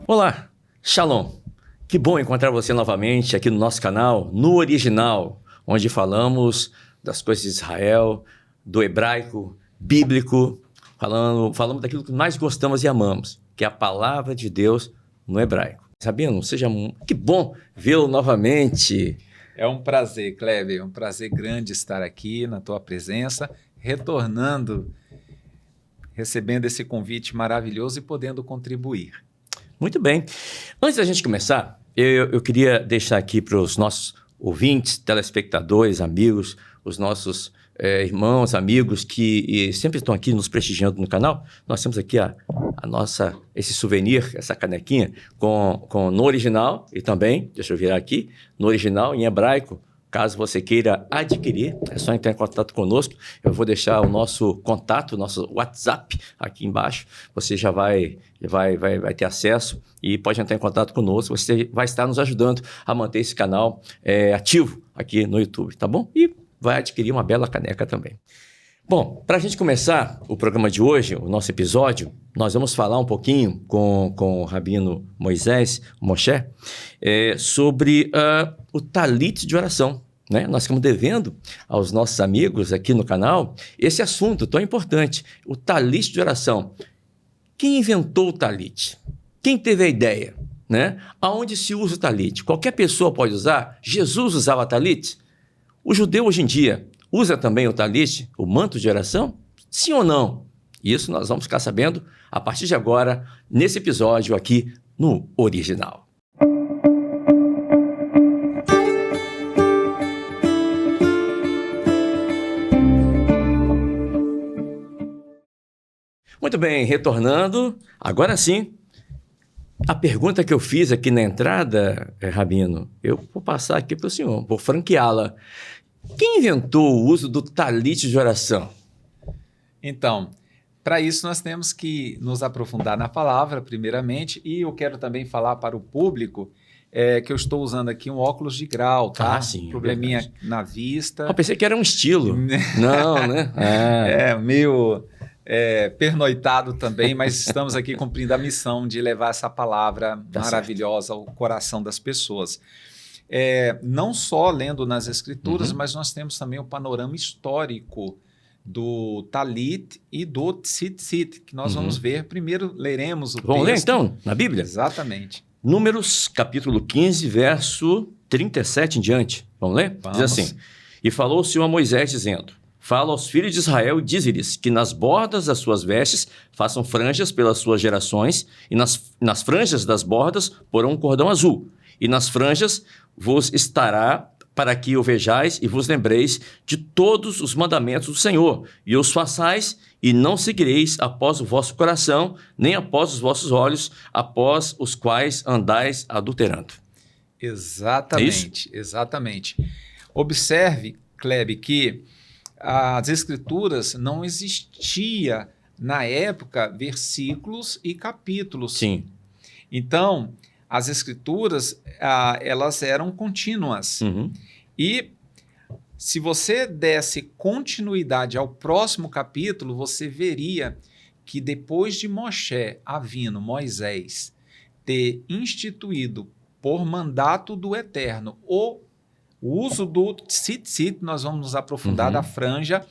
Olá, Shalom. Que bom encontrar você novamente aqui no nosso canal, no Original, onde falamos das coisas de Israel, do hebraico, bíblico, falamos daquilo que nós gostamos e amamos, que é a palavra de Deus no hebraico. Sabino, que bom vê-lo novamente. É um prazer, Kleber, é um prazer grande estar aqui na tua presença, retornando, recebendo esse convite maravilhoso e podendo contribuir. Muito bem. Antes da gente começar, eu queria deixar aqui para os nossos ouvintes, telespectadores, amigos, os nossos irmãos, amigos que sempre estão aqui nos prestigiando no canal. Nós temos aqui esse souvenir, essa canequinha no original e também, deixa eu virar aqui, no original em hebraico. Caso você queira adquirir, é só entrar em contato conosco. Eu vou deixar o nosso contato, o nosso WhatsApp aqui embaixo. Você já vai ter acesso e pode entrar em contato conosco. Você vai estar nos ajudando a manter esse canal ativo aqui no YouTube, tá bom? E vai adquirir uma bela caneca também. Bom, para a gente começar o programa de hoje, o nosso episódio, nós vamos falar um pouquinho com o Rabino Moisés, Moshe, sobre o talit de oração. Né? Nós estamos devendo aos nossos amigos aqui no canal esse assunto tão importante, o talit de oração. Quem inventou o talit? Quem teve a ideia? Né? Aonde se usa o talit? Qualquer pessoa pode usar? Jesus usava talit? O judeu hoje em dia usa também o talit, o manto de oração? Sim ou não? Isso nós vamos ficar sabendo a partir de agora, nesse episódio aqui no Original. Muito bem, retornando, agora sim, a pergunta que eu fiz aqui na entrada, Rabino, eu vou passar aqui para o senhor, vou franqueá-la. Quem inventou o uso do talit de oração? Então, para isso nós temos que nos aprofundar na palavra, primeiramente, e eu quero também falar para o público que eu estou usando aqui um óculos de grau, tá? Sim, probleminha verdade. Na vista. Eu pensei que era um estilo. Não, né? Meio pernoitado também, mas estamos aqui cumprindo a missão de levar essa palavra maravilhosa ao coração das pessoas. Não só lendo nas Escrituras, mas nós temos também o panorama histórico do Talit e do Tzitzit, que nós vamos ver. Primeiro leremos o texto. Vamos ler então, na Bíblia? Exatamente. Números, capítulo 15, verso 37 em diante. Vamos ler? Vamos. Diz assim: E falou o Senhor a Moisés, dizendo: Fala aos filhos de Israel e dize-lhes que nas bordas das suas vestes façam franjas pelas suas gerações, e nas franjas das bordas porão um cordão azul, e nas franjas vos estará para que o vejais e vos lembreis de todos os mandamentos do Senhor, e os façais, e não seguireis após o vosso coração, nem após os vossos olhos, após os quais andais adulterando. Exatamente, exatamente. Observe, Klebe, que as Escrituras não existia na época versículos e capítulos. Sim. Então, as Escrituras, elas eram contínuas. E se você desse continuidade ao próximo capítulo, você veria que depois de Moshe, Moisés, ter instituído por mandato do Eterno o uso do tzitzit, nós vamos nos aprofundar da franja,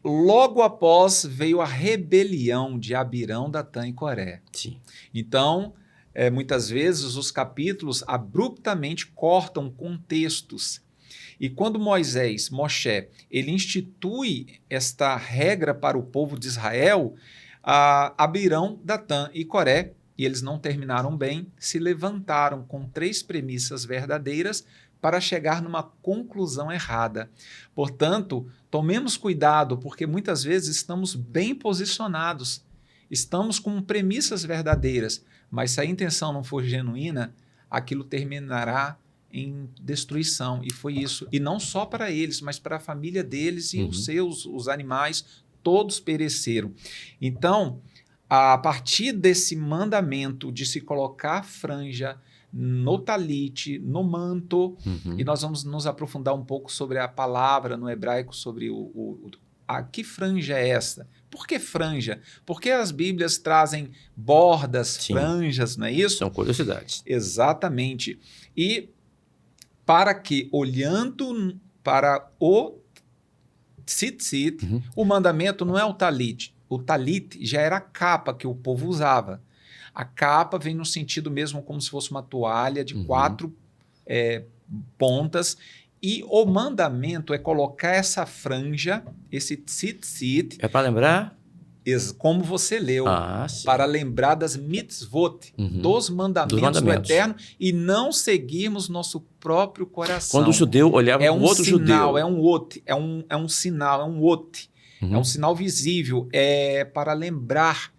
logo após veio a rebelião de Abirão, Datã e Coré. Sim. Então, muitas vezes os capítulos abruptamente cortam contextos. E quando Moshe, ele institui esta regra para o povo de Israel, Abirão, Datã e Coré, e eles não terminaram bem, se levantaram com 3 premissas verdadeiras para chegar numa conclusão errada. Portanto, tomemos cuidado, porque muitas vezes estamos bem posicionados, estamos com premissas verdadeiras, mas se a intenção não for genuína, aquilo terminará em destruição. E foi isso. E não só para eles, mas para a família deles e os animais, todos pereceram. Então, a partir desse mandamento de se colocar franja no talit, no manto, e nós vamos nos aprofundar um pouco sobre a palavra no hebraico, sobre que franja é essa? Por que franja? Porque as Bíblias trazem bordas, Sim. franjas, não é isso? São curiosidades. Exatamente. E para que, olhando para o tzitzit, o mandamento não é o talit. O talit já era a capa que o povo usava. A capa vem no sentido mesmo como se fosse uma toalha de 4 pontas. E o mandamento é colocar essa franja, esse tzitzit, É para lembrar? como você leu, Sim. para lembrar das mitzvot, dos mandamentos do Eterno, e não seguirmos nosso próprio coração. Quando o judeu olhava para o outro judeu. É um sinal, é um sinal visível, é para lembrar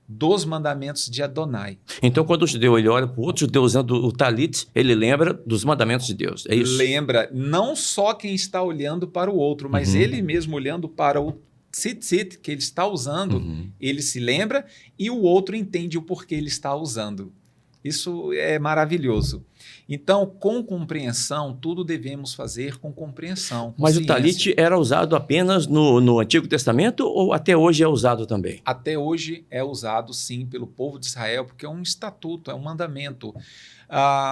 dos mandamentos de Adonai. Então, quando o judeu ele olha para o outro judeu usando o talit, ele lembra dos mandamentos de Deus. É isso? Lembra, não só quem está olhando para o outro, mas ele mesmo olhando para o tzitzit que ele está usando, ele se lembra e o outro entende o porquê ele está usando. Isso é maravilhoso. Então, com compreensão, tudo devemos fazer com compreensão. Mas o talit era usado apenas no Antigo Testamento ou até hoje é usado também? Até hoje é usado, sim, pelo povo de Israel, porque é um estatuto, é um mandamento.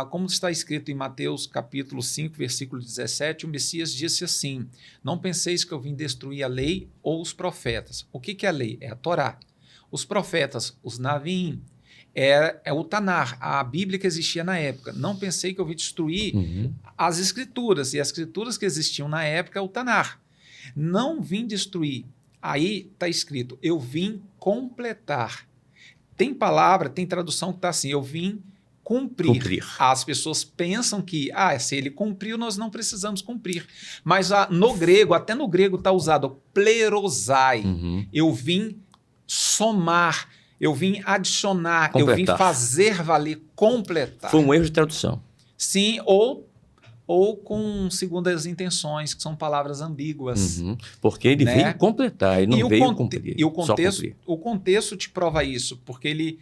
Como está escrito em Mateus capítulo 5, versículo 17, o Messias disse assim: não penseis que eu vim destruir a lei ou os profetas. O que é a lei? É a Torá. Os profetas, os Navim, é o Tanar, a Bíblia que existia na época. Não pensei que eu vim destruir as Escrituras, e as Escrituras que existiam na época é o Tanar. Não vim destruir. Aí está escrito, eu vim completar. Tem palavra, tem tradução que está assim, eu vim cumprir. As pessoas pensam que, se ele cumpriu, nós não precisamos cumprir. Mas no grego, até no grego está usado plerosai. Eu vim somar, eu vim adicionar, completar. Eu vim fazer valer, completar. Foi um erro de tradução. Sim, ou com segundas intenções, que são palavras ambíguas. Porque ele veio completar, ele não veio cumprir. E o contexto te prova isso, porque ele...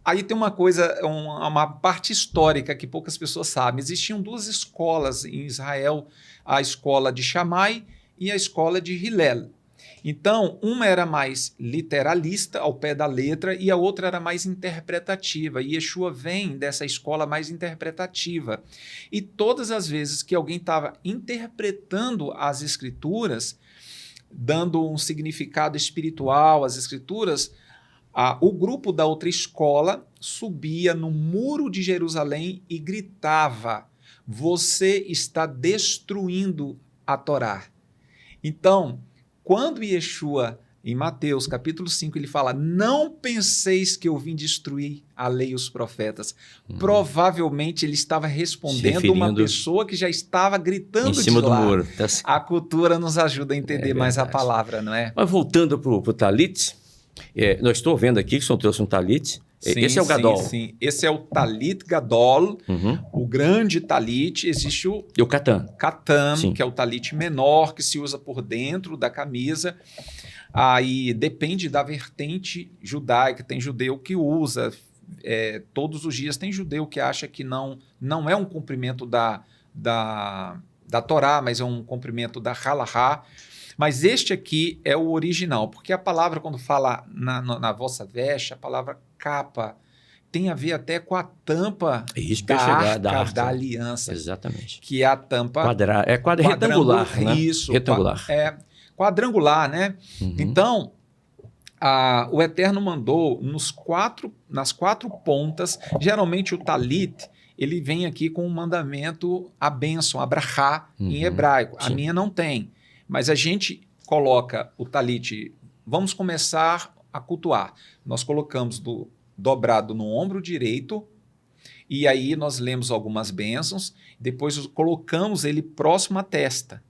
Aí tem uma coisa, uma parte histórica que poucas pessoas sabem. Existiam 2 escolas em Israel, a escola de Shammai e a escola de Hillel. Então, uma era mais literalista, ao pé da letra, e a outra era mais interpretativa. E Yeshua vem dessa escola mais interpretativa. E todas as vezes que alguém estava interpretando as Escrituras, dando um significado espiritual às Escrituras, o grupo da outra escola subia no muro de Jerusalém e gritava: você está destruindo a Torá. Então, quando Yeshua, em Mateus capítulo 5, ele fala, não penseis que eu vim destruir a lei e os profetas. Provavelmente ele estava respondendo uma pessoa que já estava gritando em cima de lá. do muro. A cultura nos ajuda a entender mais a palavra, não é? Mas voltando para o talit, nós estou vendo aqui que o senhor trouxe um talit. Esse é o gadol. Sim. Esse é o talit gadol, o grande talit. Existe o katan. Katan, que é o talit menor, que se usa por dentro da camisa. Aí depende da vertente judaica. Tem judeu que usa todos os dias. Tem judeu que acha que não é um cumprimento da Torá, mas é um cumprimento da halahá. Mas este aqui é o original, porque a palavra, quando fala na vossa veste, a palavra capa, tem a ver até com a tampa da arca da aliança. Exatamente. Que é a tampa... retangular, né? Isso. Retangular. Quadrangular, né? Então, o Eterno mandou nas 4 pontas, geralmente o talit, ele vem aqui com um mandamento, a bênção, a brachá, em hebraico. A minha não tem. Mas a gente coloca o talit, vamos começar a cultuar. Nós colocamos dobrado no ombro direito, e aí nós lemos algumas bênçãos, depois colocamos ele próximo à testa.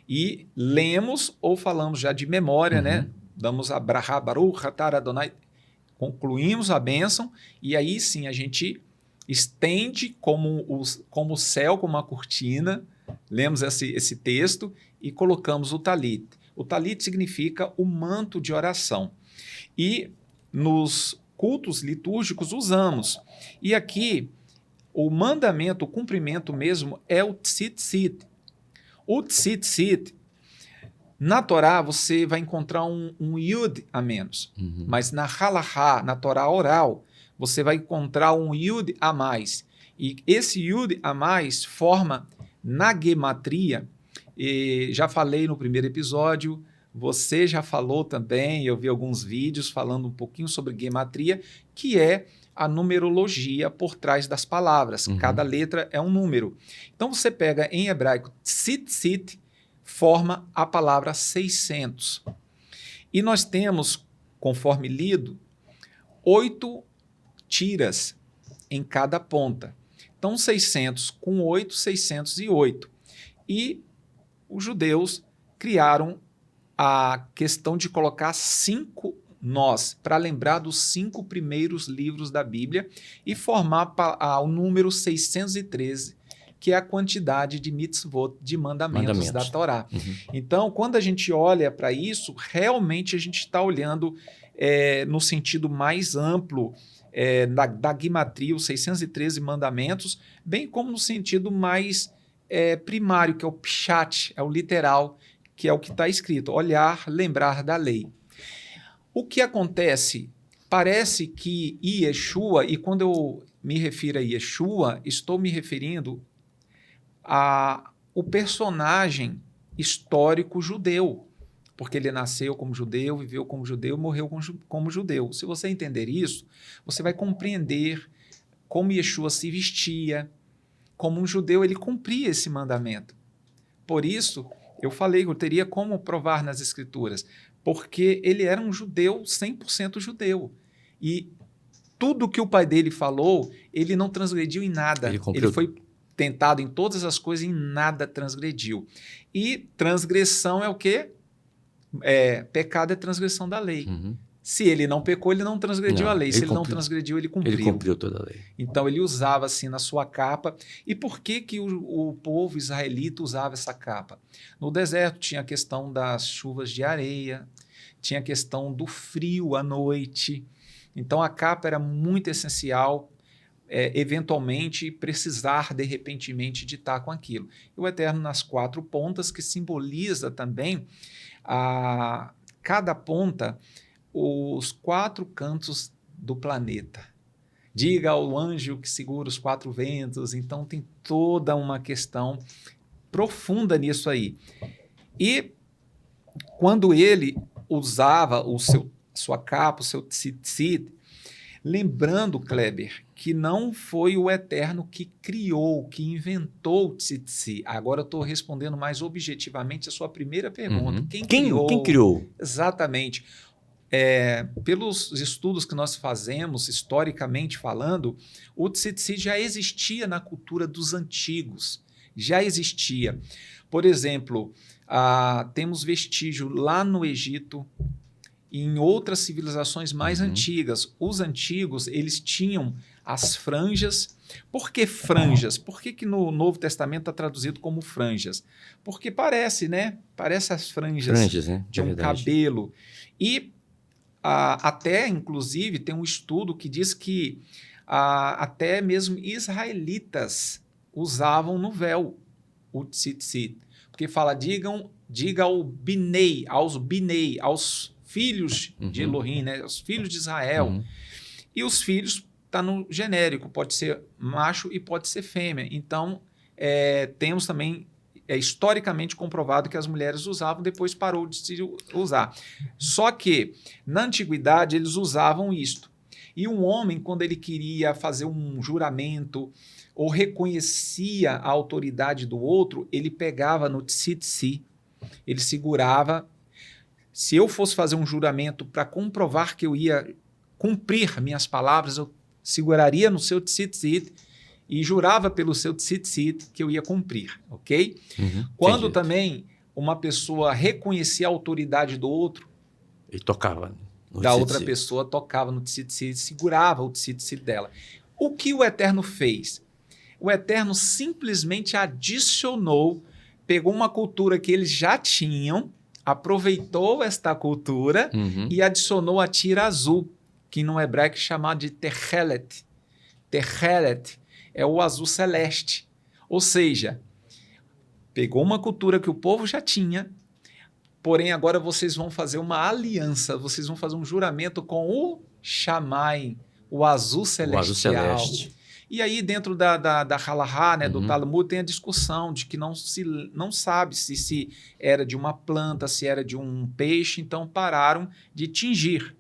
E lemos ou falamos já de memória, né? Damos a Brahá, Baruch, Atar Adonai, concluímos a bênção, e aí sim a gente estende como o céu, como uma cortina, lemos esse texto e colocamos o talit. O talit significa o manto de oração. E nos cultos litúrgicos usamos. E aqui, o mandamento, o cumprimento mesmo, é o tzitzit. O tzitzit Na Torá, você vai encontrar um Yud a menos. Mas na Halahá, na Torá oral, você vai encontrar um Yud a mais. E esse Yud a mais forma, na gematria, e já falei no primeiro episódio, você já falou também, eu vi alguns vídeos falando um pouquinho sobre gematria, que é a numerologia por trás das palavras. Cada letra é um número. Então você pega em hebraico tzitzit, forma a palavra 600. E nós temos, conforme lido, 8 tiras em cada ponta. Então 600 com 8, 608. E os judeus criaram a questão de colocar 5 nós, para lembrar dos 5 primeiros livros da Bíblia e formar o número 613, que é a quantidade de mitzvot, de mandamentos da Torá. Então, quando a gente olha para isso, realmente a gente está olhando no sentido mais amplo da gimatria, os 613 mandamentos, bem como no sentido mais primário, que é o pshat, é o literal, que é o que está escrito, olhar, lembrar da lei. O que acontece? Parece que Yeshua, e quando eu me refiro a Yeshua, estou me referindo ao personagem histórico judeu, porque ele nasceu como judeu, viveu como judeu, morreu como judeu. Se você entender isso, você vai compreender como Yeshua se vestia, como um judeu ele cumpria esse mandamento. Por isso, eu falei que eu teria como provar nas Escrituras, porque ele era um judeu, 100% judeu. E tudo que o pai dele falou, ele não transgrediu em nada. Ele foi tentado em todas as coisas e em nada transgrediu. E transgressão é o quê? Pecado é transgressão da lei. Se ele não pecou, ele não transgrediu a lei. Se ele não transgrediu, ele cumpriu. Ele cumpriu toda a lei. Então, ele usava assim na sua capa. E por que o povo israelita usava essa capa? No deserto tinha a questão das chuvas de areia, tinha a questão do frio à noite. Então, a capa era muito essencial, eventualmente, precisar, de repentemente, de estar com aquilo. E o Eterno nas 4 pontas, que simboliza também cada ponta os 4 cantos do planeta. Diga ao anjo que segura os 4 ventos. Então, tem toda uma questão profunda nisso aí. E quando ele usava sua capa, o seu tzitzit, lembrando, Kleber, que não foi o Eterno que criou, que inventou o tzitzit. Agora eu estou respondendo mais objetivamente a sua primeira pergunta. Quem criou? Exatamente. Pelos estudos que nós fazemos, historicamente falando, o tzitzit já existia na cultura dos antigos. Já existia. Por exemplo, temos vestígio lá no Egito e em outras civilizações mais antigas. Os antigos, eles tinham as franjas. Por que franjas? Por que no Novo Testamento está traduzido como franjas? Porque parece, né? Parece as franjas né? de um cabelo. E até, inclusive, tem um estudo que diz que até mesmo israelitas usavam no véu o tzitzit. Porque fala, diga aos binei, aos filhos de Elohim, né? Os filhos de Israel. E os filhos está no genérico, pode ser macho e pode ser fêmea. Então, temos também, historicamente comprovado que as mulheres usavam, depois parou de se usar. Só que, na antiguidade, eles usavam isto. E um homem, quando ele queria fazer um juramento ou reconhecia a autoridade do outro, ele pegava no tzitzit, ele segurava. Se eu fosse fazer um juramento para comprovar que eu ia cumprir minhas palavras, eu seguraria no seu tzitzit e jurava pelo seu tzitzit que eu ia cumprir, ok? Quando também uma pessoa reconhecia a autoridade do outro, ele tocava no da outra pessoa, tocava no tzitzit, segurava o tzitzit dela. O que o Eterno fez? O Eterno simplesmente adicionou, pegou uma cultura que eles já tinham, aproveitou esta cultura e adicionou a tira azul, que no hebraico é chamado de techelet. Techelet é o azul celeste. Ou seja, pegou uma cultura que o povo já tinha, porém agora vocês vão fazer uma aliança, vocês vão fazer um juramento com o Shammai, o azul celestial. O azul celeste. E aí dentro da Halahá, né, do Talmud, tem a discussão de que não sabe se era de uma planta, se era de um peixe, então pararam de tingir.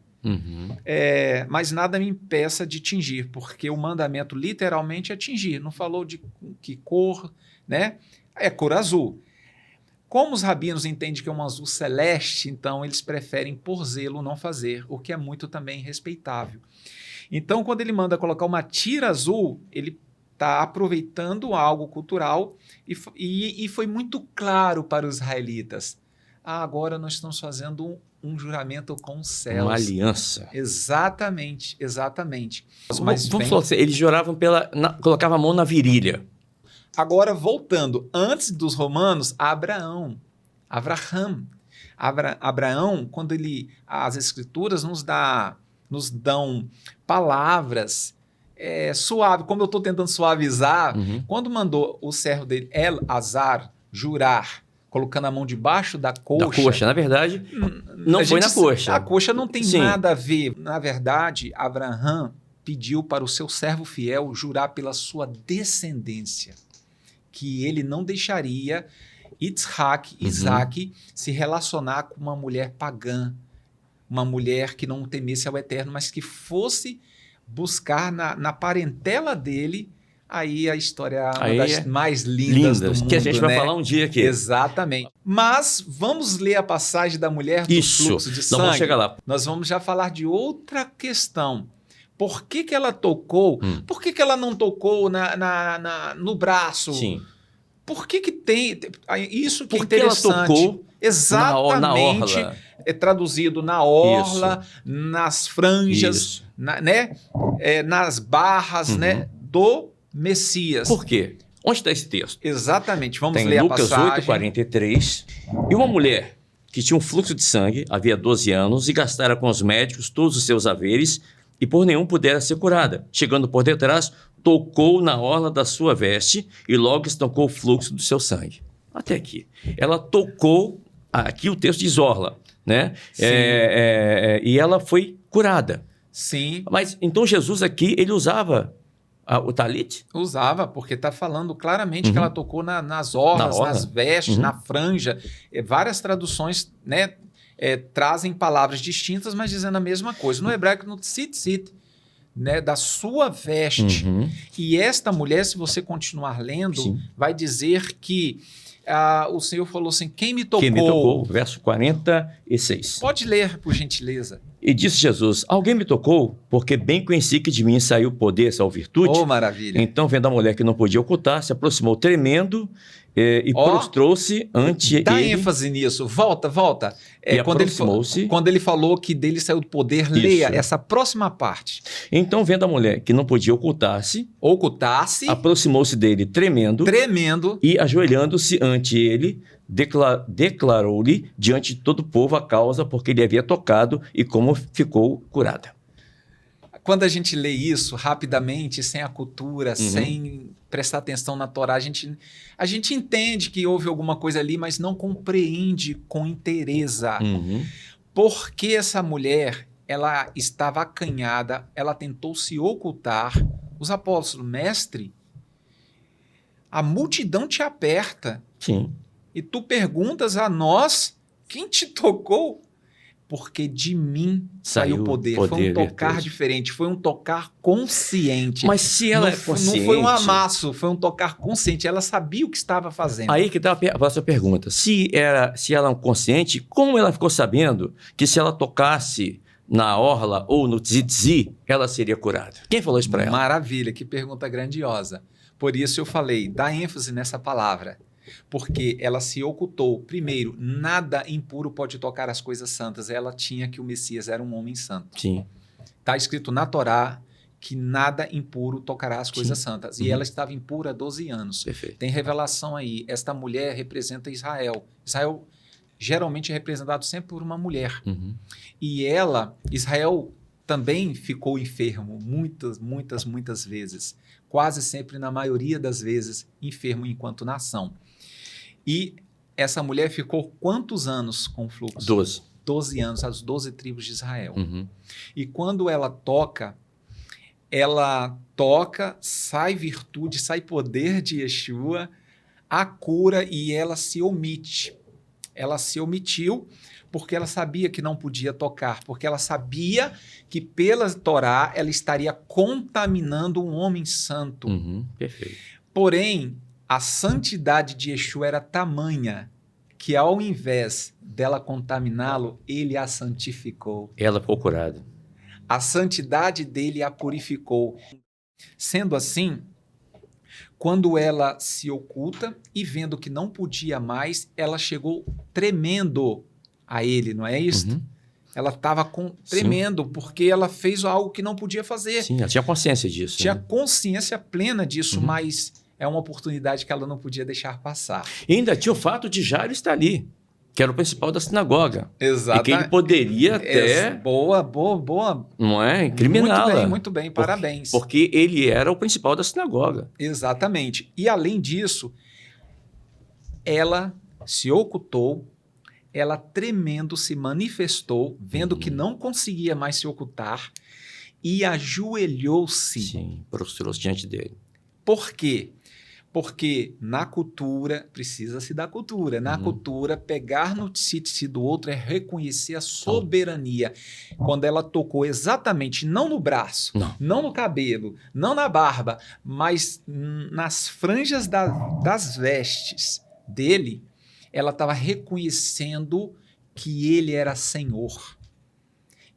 Mas nada me impeça de tingir, porque o mandamento literalmente é tingir, não falou de que cor, né? É cor azul. Como os rabinos entendem que é um azul celeste, então eles preferem por zelo não fazer, o que é muito também respeitável. Então, quando ele manda colocar uma tira azul, ele está aproveitando algo cultural e foi muito claro para os israelitas. Agora nós estamos fazendo um juramento com os céus. Uma aliança. Exatamente, exatamente. Mas vamos falar assim, eles juravam colocavam a mão na virilha. Agora, voltando, antes dos romanos, Abraão, quando as escrituras nos dão palavras suaves, como eu estou tentando suavizar, quando mandou o servo dele, El-Azar, jurar, colocando a mão debaixo da coxa. Da coxa, na verdade, não foi na coxa. A coxa não tem nada a ver. Na verdade, Abraão pediu para o seu servo fiel jurar pela sua descendência, que ele não deixaria Isaac, se relacionar com uma mulher pagã, uma mulher que não temesse ao Eterno, mas que fosse buscar na parentela dele, aí a história é uma das mais lindas do mundo, que a gente vai falar um dia aqui. Exatamente. Mas vamos ler a passagem da mulher do fluxo de sangue. Vamos chegar lá. Nós vamos já falar de outra questão. Por que ela tocou? Por que ela não tocou no braço? Sim. Por que tem... Isso que é interessante. Por que ela tocou exatamente, na orla? É traduzido na orla, nas franjas, nas barras, né, do Messias. Por quê? Onde está esse texto? Exatamente, vamos Tem ler Lucas a passagem. 8:43. E uma mulher que tinha um fluxo de sangue, havia 12 anos, e gastara com os médicos todos os seus haveres, e por nenhum pudera ser curada. Chegando por detrás, tocou na orla da sua veste, e logo estancou o fluxo do seu sangue. Até aqui. Ela tocou, aqui o texto diz orla, né? E ela foi curada. Sim. Mas então Jesus aqui, ele usava o talit? Usava, porque está falando claramente que ela tocou nas orlas, nas vestes, na franja. Várias traduções, né, trazem palavras distintas, mas dizendo a mesma coisa. No hebraico, no tzitzit, né, da sua veste. E esta mulher, se você continuar lendo, vai dizer que o Senhor falou assim, quem me tocou? Quem me tocou, verso 46. Pode ler, por gentileza. E disse Jesus, alguém me tocou, porque bem conheci que de mim saiu poder, saiu virtude. Oh, maravilha. Então, vendo a mulher que não podia ocultar, se aproximou tremendo e prostrou-se ante ele. Dá ênfase nisso. Volta. E aproximou-se. Quando ele falou que dele saiu do poder, leia essa próxima parte. Então, vendo a mulher que não podia ocultar-se, aproximou-se dele tremendo, e ajoelhando-se ante ele, declarou-lhe diante de todo o povo a causa porque ele havia tocado e como ficou curada. Quando a gente lê isso rapidamente, sem a cultura, sem prestar atenção na Torá, a gente entende que houve alguma coisa ali, mas não compreende com inteireza. Por que essa mulher, ela estava acanhada, ela tentou se ocultar. Os apóstolos, mestre, a multidão te aperta. Sim. E tu perguntas a nós, quem te tocou? Porque de mim saiu o poder. Foi um tocar diferente, foi um tocar consciente. Mas se ela é consciente... Não foi um amasso, foi um tocar consciente. Ela sabia o que estava fazendo. Aí que está a próxima pergunta. Se ela é consciente, como ela ficou sabendo que se ela tocasse na orla ou no tzitzi, ela seria curada? Quem falou isso para ela? Maravilha, que pergunta grandiosa. Por isso eu falei, dá ênfase nessa palavra. Porque ela se ocultou. Primeiro, nada impuro pode tocar as coisas santas. Ela tinha que o Messias era um homem santo. Sim. Está escrito na Torá que nada impuro tocará as coisas santas. E ela estava impura há 12 anos. Perfeito. Tem revelação aí. Esta mulher representa Israel. Israel geralmente é representado sempre por uma mulher. E Israel também ficou enfermo muitas vezes. Quase sempre, na maioria das vezes, enfermo enquanto nação. E essa mulher ficou quantos anos com o fluxo? 12. 12 anos, as 12 tribos de Israel. Uhum. E quando ela toca, sai virtude, sai poder de Yeshua, a cura, e ela se omite. Ela se omitiu porque ela sabia que não podia tocar, porque ela sabia que pela Torá ela estaria contaminando um homem santo. Uhum. Perfeito. Porém, a santidade de Yeshua era tamanha que ao invés dela contaminá-lo, ele a santificou. Ela ficou curada. A santidade dele a purificou. Sendo assim, quando ela se oculta e vendo que não podia mais, ela chegou tremendo a ele, não é isso? Uhum. Ela estava tremendo porque ela fez algo que não podia fazer. Sim, ela tinha consciência disso. Tinha né? consciência plena disso, Uhum. mas é uma oportunidade que ela não podia deixar passar. E ainda tinha o fato de Jairo estar ali, que era o principal da sinagoga. Exato. E que ele poderia até, Boa. não é, incriminá-la. Muito bem, parabéns. Porque ele era o principal da sinagoga. Exatamente. E além disso, ela se ocultou, ela tremendo se manifestou, vendo que não conseguia mais se ocultar, e ajoelhou-se. Sim, prostrou-se diante dele. Por quê? Porque na cultura, precisa-se da cultura, na cultura, pegar no tzitzit do outro é reconhecer a soberania. Quando ela tocou exatamente, não no braço, não no cabelo, não na barba, mas nas franjas das vestes dele, ela estava reconhecendo que ele era Senhor.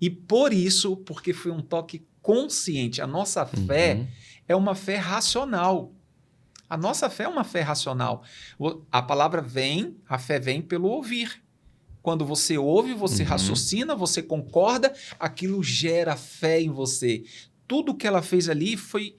E por isso, porque foi um toque consciente, a nossa fé é uma fé racional. A nossa fé é uma fé racional. A palavra vem, a fé vem pelo ouvir. Quando você ouve, você raciocina, você concorda, aquilo gera fé em você. Tudo que ela fez ali foi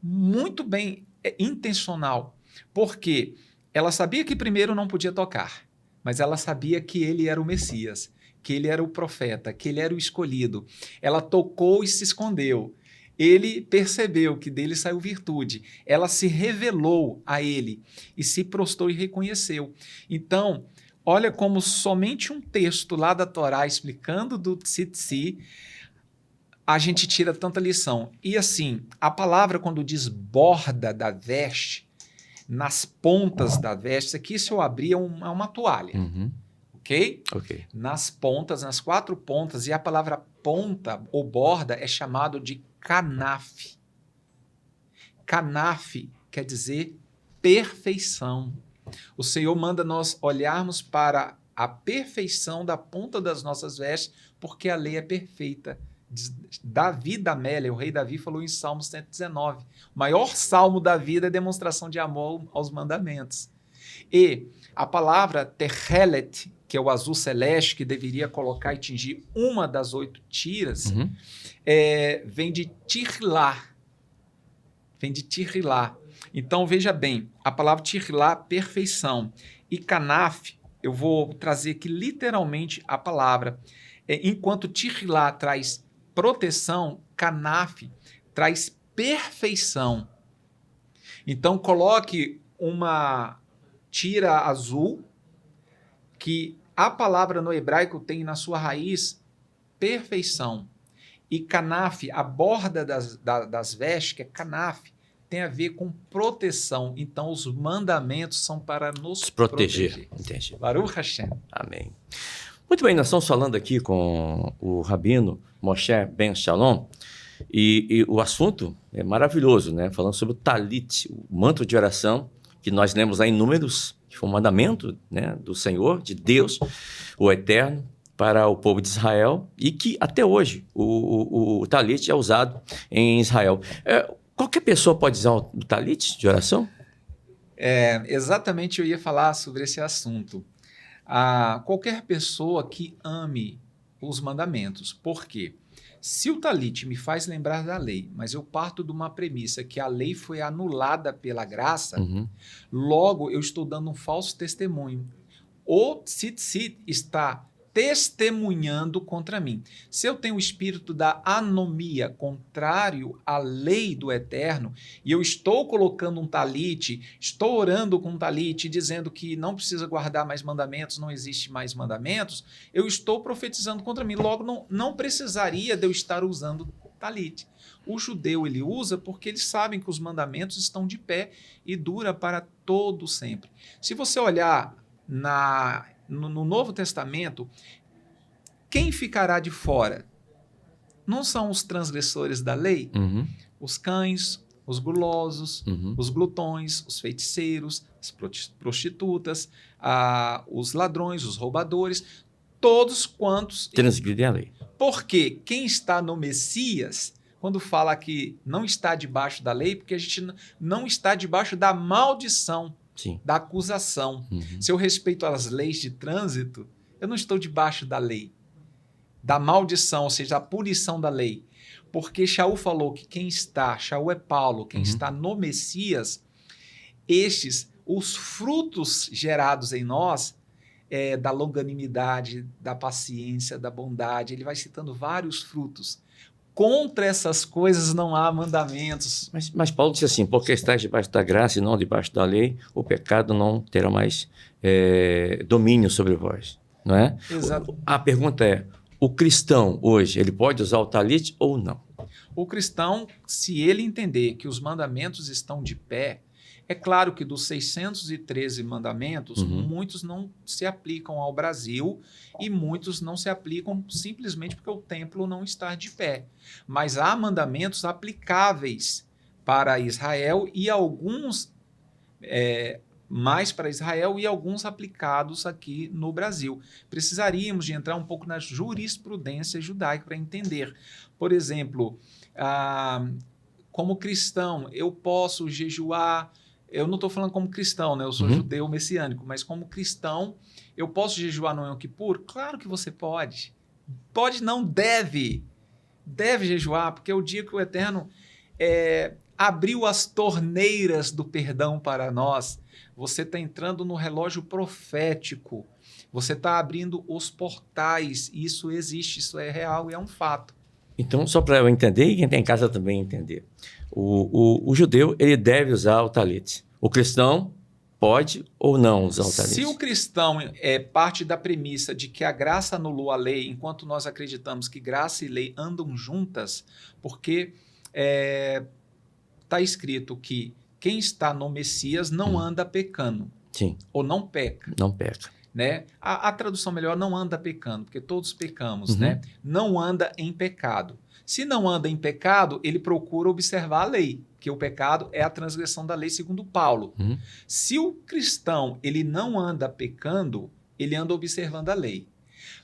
muito bem intencional. Por quê? Ela sabia que primeiro não podia tocar, mas ela sabia que ele era o Messias, que ele era o profeta, que ele era o escolhido. Ela tocou e se escondeu. Ele percebeu que dele saiu virtude. Ela se revelou a ele e se prostrou e reconheceu. Então, olha como somente um texto lá da Torá explicando do tzitzit, a gente tira tanta lição. E assim, a palavra quando diz borda da veste, nas pontas da veste, aqui se eu abrir é uma toalha. Ok? Nas pontas, nas 4 pontas, e a palavra ponta ou borda é chamado de canaf. Canaf quer dizer perfeição. O Senhor manda nós olharmos para a perfeição da ponta das nossas vestes, porque a lei é perfeita. Davi da Amélia, o rei Davi, falou em Salmo 119. O maior salmo da vida é demonstração de amor aos mandamentos. E a palavra terhelet, que é o azul celeste, que deveria colocar e tingir uma das 8 tiras, vem de tirlá. Vem de tirlá. Então, veja bem, a palavra tirlá, perfeição. E canaf, eu vou trazer aqui literalmente a palavra. Enquanto tirlá traz proteção, canaf traz perfeição. Então, coloque uma tira azul, que a palavra no hebraico tem na sua raiz perfeição. E canaf, a borda das vestes, que é canaf, tem a ver com proteção. Então, os mandamentos são para nos proteger. Entendi. Baruch Hashem. Amém. Muito bem, nós estamos falando aqui com o Rabino Moshe Ben Shalom, e o assunto é maravilhoso, né? Falando sobre o talit, o manto de oração, que nós lemos lá em Números, que foi um mandamento, né, do Senhor, de Deus, o Eterno, para o povo de Israel, e que até hoje o talit é usado em Israel. Qualquer pessoa pode usar o talit de oração? Exatamente, eu ia falar sobre esse assunto. Qualquer pessoa que ame os mandamentos. Por quê? Se o talit me faz lembrar da lei, mas eu parto de uma premissa que a lei foi anulada pela graça, logo eu estou dando um falso testemunho. O tzitzit está testemunhando contra mim. Se eu tenho o espírito da anomia, contrário à lei do eterno, e eu estou colocando um talite, estou orando com um talite, dizendo que não precisa guardar mais mandamentos, não existe mais mandamentos, eu estou profetizando contra mim. Logo, não precisaria de eu estar usando talite. O judeu ele usa porque eles sabem que os mandamentos estão de pé e dura para todo sempre. Se você olhar no Novo Testamento, quem ficará de fora? Não são os transgressores da lei? Os cães, os gulosos, os glutões, os feiticeiros, as prostitutas, os ladrões, os roubadores, todos quantos transgridem a lei. Porque quem está no Messias, quando fala que não está debaixo da lei, porque a gente não está debaixo da maldição, Sim. da acusação. Se eu respeito as leis de trânsito, eu não estou debaixo da lei, da maldição, ou seja, da punição da lei. Porque Shaul falou que Shaul é Paulo, quem está no Messias, os frutos gerados em nós, da longanimidade, da paciência, da bondade, ele vai citando vários frutos. Contra essas coisas não há mandamentos. Mas Paulo disse assim, porque estás debaixo da graça e não debaixo da lei, o pecado não terá mais domínio sobre vós, não é? Exato. A pergunta é, o cristão hoje, ele pode usar o talite ou não? O cristão, se ele entender que os mandamentos estão de pé, é claro que dos 613 mandamentos, muitos não se aplicam ao Brasil e muitos não se aplicam simplesmente porque o templo não está de pé. Mas há mandamentos aplicáveis para Israel e alguns mais para Israel e alguns aplicados aqui no Brasil. Precisaríamos de entrar um pouco na jurisprudência judaica para entender. Por exemplo, como cristão, eu posso jejuar. Eu não estou falando como cristão, né? Eu sou judeu messiânico, mas como cristão, eu posso jejuar no Yom Kippur? Claro que você pode. Pode não, deve. Deve jejuar, porque é o dia que o Eterno abriu as torneiras do perdão para nós. Você está entrando no relógio profético. Você está abrindo os portais. Isso existe, isso é real e é um fato. Então, só para eu entender e quem está em casa também entender. O judeu, ele deve usar o talite. O cristão pode ou não usar o talite? Se o cristão parte da premissa de que a graça anulou a lei, enquanto nós acreditamos que graça e lei andam juntas, porque está escrito que quem está no Messias não anda pecando. Sim. Ou não peca. Não peca. Né? A tradução melhor, não anda pecando, porque todos pecamos, né? Não anda em pecado. Se não anda em pecado, ele procura observar a lei, que o pecado é a transgressão da lei, segundo Paulo. Se o cristão ele não anda pecando, ele anda observando a lei.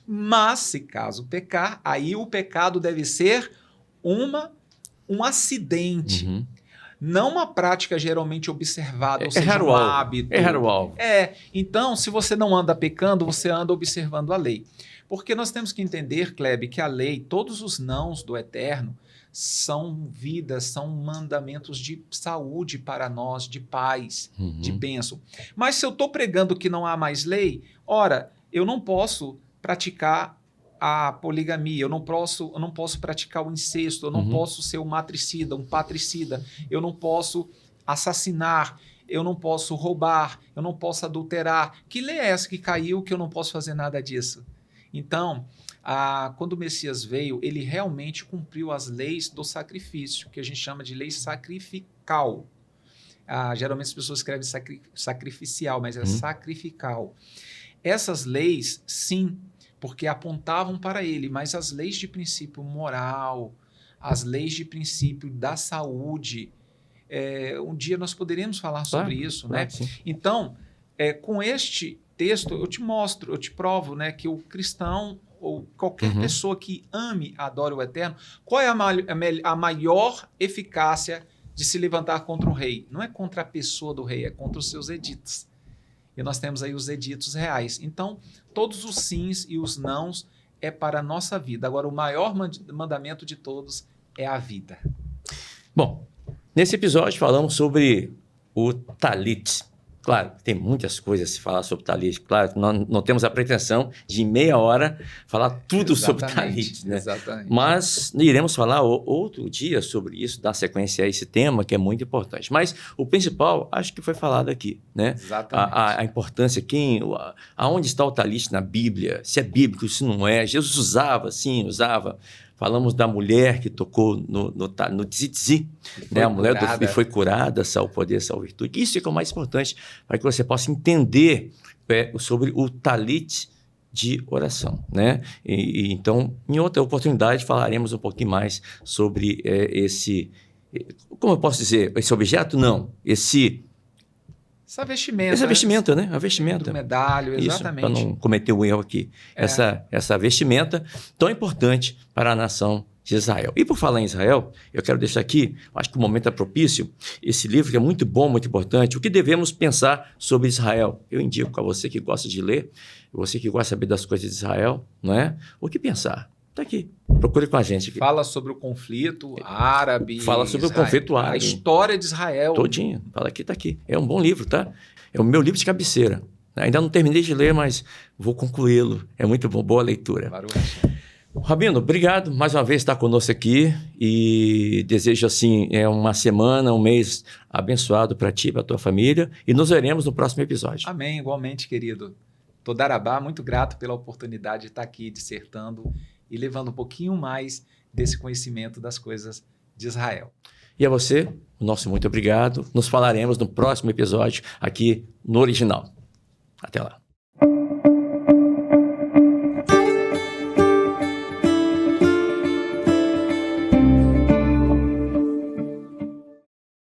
Mas, se caso pecar, aí o pecado deve ser um acidente. Não uma prática geralmente observada, ou seja, um hábito. Errar o alvo. Então, se você não anda pecando, você anda observando a lei. Porque nós temos que entender, Kleber, que a lei, todos os nãos do Eterno, são vidas, são mandamentos de saúde para nós, de paz, de bênção. Mas se eu estou pregando que não há mais lei, ora, eu não posso praticar a poligamia, eu não posso praticar o incesto, eu não posso ser um matricida, um patricida, eu não posso assassinar, eu não posso roubar, eu não posso adulterar. Que lei é essa que caiu que eu não posso fazer nada disso? Então, quando o Messias veio, ele realmente cumpriu as leis do sacrifício, que a gente chama de lei sacrificial. Geralmente as pessoas escrevem sacrificial, mas é sacrificial. Essas leis, sim, porque apontavam para ele, mas as leis de princípio moral, as leis de princípio da saúde, um dia nós poderemos falar sobre isso, né? Sim. Então, com este texto, eu te mostro, eu te provo, né, que o cristão ou qualquer pessoa que ame, adore o Eterno, qual é a maior eficácia de se levantar contra o rei? Não é contra a pessoa do rei, é contra os seus editos. E nós temos aí os editos reais. Então, todos os sims e os nãos é para a nossa vida. Agora, o maior mandamento de todos é a vida. Bom, nesse episódio falamos sobre o talit. Claro, tem muitas coisas a se falar sobre talit. Claro, nós não temos a pretensão de, em meia hora, falar tudo sobre talit, né? Exatamente. Mas iremos falar outro dia sobre isso, dar sequência a esse tema, que é muito importante. Mas o principal, acho que foi falado aqui, né? Exatamente. A importância, aonde está o talit na Bíblia, se é bíblico, se não é. Jesus usava, sim, usava. Falamos da mulher que tocou no tzitzi, né? A mulher foi curada, sal poder, sal virtude. Isso é o mais importante para que você possa entender sobre o talit de oração, né? Então, em outra oportunidade, falaremos um pouquinho mais sobre como eu posso dizer, esse objeto? Não, essa vestimenta. Essa vestimenta, né? A vestimenta. Do medalho, exatamente. Para não cometer o erro aqui. Essa vestimenta tão importante para a nação de Israel. E por falar em Israel, eu quero deixar aqui, acho que o momento é propício, esse livro que é muito bom, muito importante, o que devemos pensar sobre Israel. Eu indico a você que gosta de ler, você que gosta de saber das coisas de Israel, não é? O que pensar? Está aqui. Procure com a gente aqui. Fala sobre o conflito árabe. Fala sobre Israel, o conflito árabe. A história de Israel. Todinho. Fala aqui, está aqui. É um bom livro, tá? É o meu livro de cabeceira. Ainda não terminei de ler, mas vou concluí-lo. É muito bom, boa leitura. Rabino, obrigado mais uma vez por estar conosco aqui e desejo assim uma semana, um mês abençoado para ti e para a tua família e nos veremos no próximo episódio. Amém, igualmente, querido. Todarabá, muito grato pela oportunidade de estar aqui dissertando e levando um pouquinho mais desse conhecimento das coisas de Israel. E a você, o nosso muito obrigado. Nos falaremos no próximo episódio aqui no Original. Até lá.